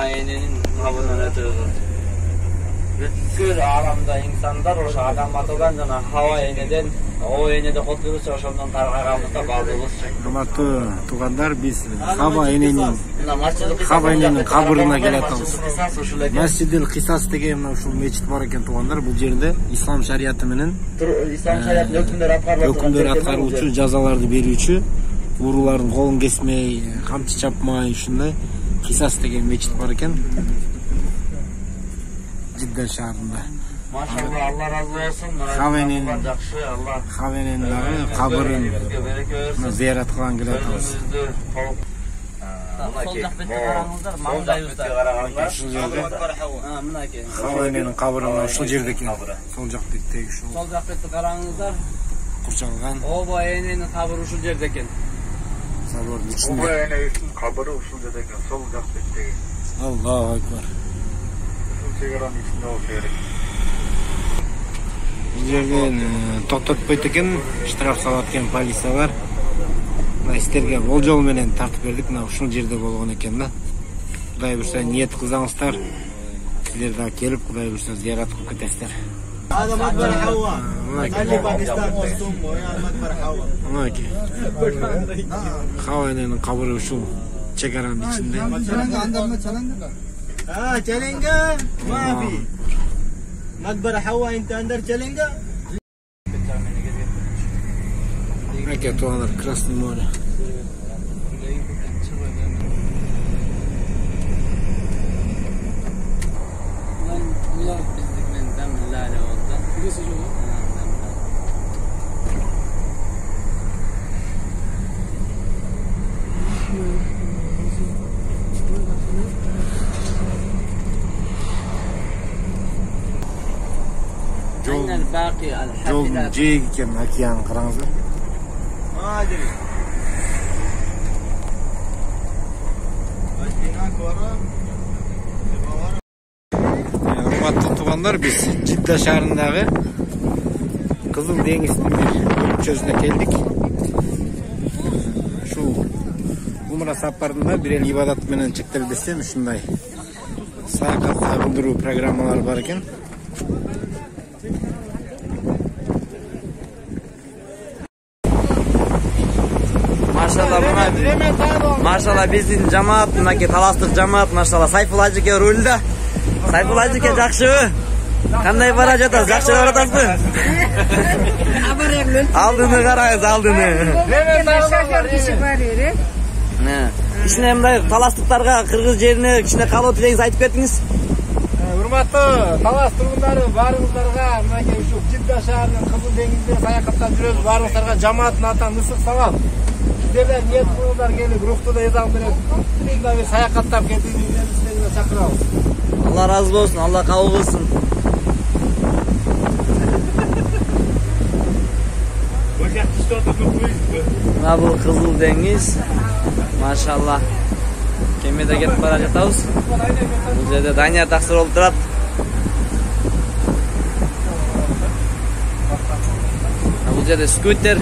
Eninin kabından ötürü. Бүткүл аламда инсандар ошо адам атылган жана хаба энеден, о энеде котубуз ошондон таркаганбызда баардыгыбыз. Урматтуу туугандар, биз хаба эненин кабырына келатабыз. Масжидил Кисас деген ушул мечит бар экен туугандар. Бул жерде ислам шариаты менен өкүмдөр аткаруучу, жазаларды берүүчү, уурулардын колун кесмей, камчы чапмай ушундай Кисас деген мечит бар экен. Cidden şahrında. Maşallah, Allah razı olsun. Havenin kabırın ziyaret kılan gidiyoruz. Havenin kabırına şu yerdeki. Sol jaktaki şu. Sol jaktaki karangızlar. Kurçalgan. Oba eninin kabırı şu yerdeki. Sabırın içinde. Oba eninin kabırı şu yerdeki. Sol jaktaki. Allahu Ekber. Çegaranın içinde olsa gerek. Bu yerden to'xtatpayt ekan, shtraf salatgan politsiyalar. Sizlarga boljool menen tartib berdik. Mana ушул жерде болгон экен да. Кудай бурса ниет кылсаңыздар, силер да келип Кудай бурса зиярат кылып кетесиздер. هذا مقبرة حواء. خلي باكستان تصوم ويا مقبرة حواء. Maki. Havanın kabri ушул чегаранын içinde. چلنجة ما في مقبرة حواء انت اندر چلنجة Maki tuanlar Krasnoy moре. Allah bizlikten temellale oldu. Birisi yok. Жолдун жээги экен океан караңыздар. ما ادري هناك ورا Урматтуу туугандар, биз Жидда шаарындагы Кызыл деңиздин бир бөлүкчөсүнө келдик. Ушул умра сапарында бир эл ибадат менен чектелип десем, ушундай саякатка кылдыруу программалары бар экен. Maşallah bizim cemaat, naki talastık cemaat maşallah. Sayful Hacıke rulda. Sayful Hacıke jakşı. Kanday bara жатасыз, jakşı баратасыз? Алдыны караңыз, алдыны. Кичине мындай таластыктарга, кыргыз жерине кичине калоо тилегиңизди айтып кетиңиз. Урматтуу талас тургундары, баарыңыздарга мынакей ушул Жидда шаарынын Кызыл деңизде саякаттап жүрөбүз. Баарыңыздарга жамааттын атынан ысык салам. Сіздерден ниет кылыңыздар, келип рухту да эзан берет. Мындай саякаттап кетүүңүздөрү чакырабыз. Allah razı olsun, Allah kabul kılsın. Mana bu Kızıl Deniz. Maşallah. Kemede ketip bara жатабыз. Bu жерде Danya taksir olup turат. Bu жерде скутер.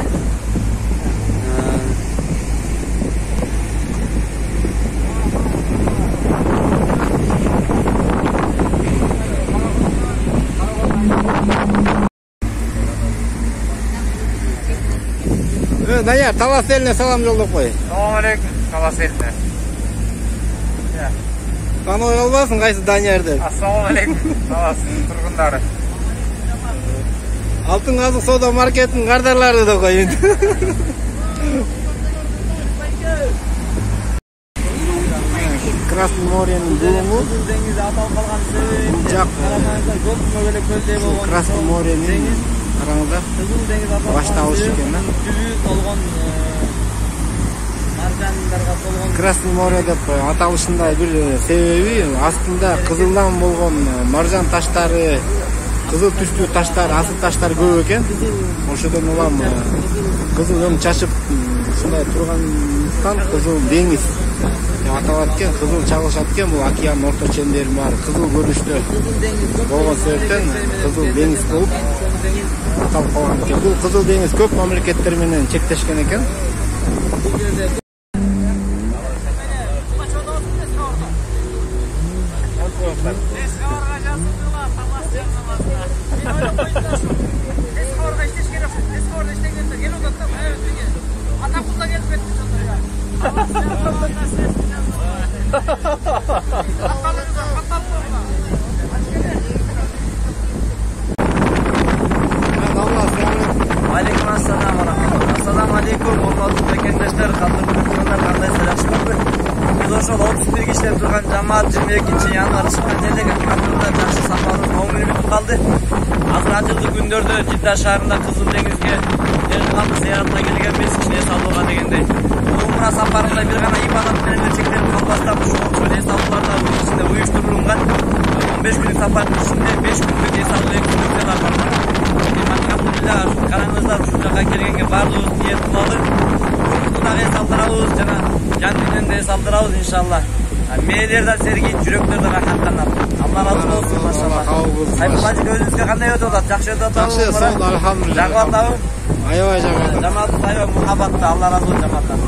Danyar, Талас элине салам жолдоп кой. Салам алейкум, Талас элине. Таной албасын кайсы Данияр деп. Ассаламу алейкум, Талас тургундары. Алтын казык соода маркетинин кардарлары да кой. Красный моренин булуңу. Деңизде аталып калган себеби. Жак. Көбөлөк көлдөй болгон. Красный моренин караңыздар. Кызыл деңиз аталып Башталыш экен да. Түбү толгон маржандарга толгон. Красный море деп аталышында бир себеби астында кызылдан болгон маржан таштары, кызыл түстүү таштар, асыл таштар көп экен. Ошодон улам кызыл өң чачып ушундай тургандыктан Кызыл деңиз деп аталат экен. Кызыл чагылышат экен, бул океандын орто чендери баары кызыл көрүнүштө болгон себептен Кызыл деңиз болуп аталып калган экен. Бул Кызыл деңиз көп мамлекеттер менен чектешкен экен. başlar. Aleykümselam ve rahmetullah. Assalamu aleykum. Hormatly bekendешler, kaldırma turgunlar kandaysa жакшымы? Biz ошол 31 kişiden turgan жамаат 22 январь чыккан жердеги кандырда жакшы сапарыбыз оңой бүтүп калды. Азыр ажылдуу күндөрдө Жидда шаарында Кызыл деңизге Элкалды зыяратына келгенбиз, кичине салууга дегендей. Умра сапарында бир гана ибадат менен эле чектелип калбастан ушул эс алууларда ичинде уюштурулган. 15 күндүк сапардын ичинде 5 күндүк эс алуу экскурсия бар. Alhamdulillah, karangızlar uşul jaka kelgenge bardığımız niyet kılalı. Uşulda es aldırabız, jana jandinen de es aldırabız inşallah. Meylerden sergi, yüreklerden rahatlanat. Allah razı olsun maşallah. Sayfulacık özünüzge kanday ötü odat, jakşı ötü odat. Жақсы, сол алхамдулилlah. Жагыбаттабы? Аябай жагат. Жамаат сайры мухаббатта, Allah razı olsun жамааттан.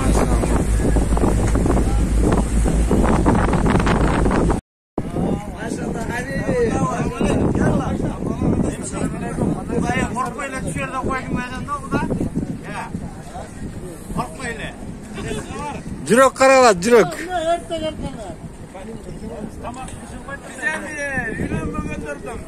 Жүрөк каралат, жүрөк. Güzel bir yer, yürüyün bugün durdum.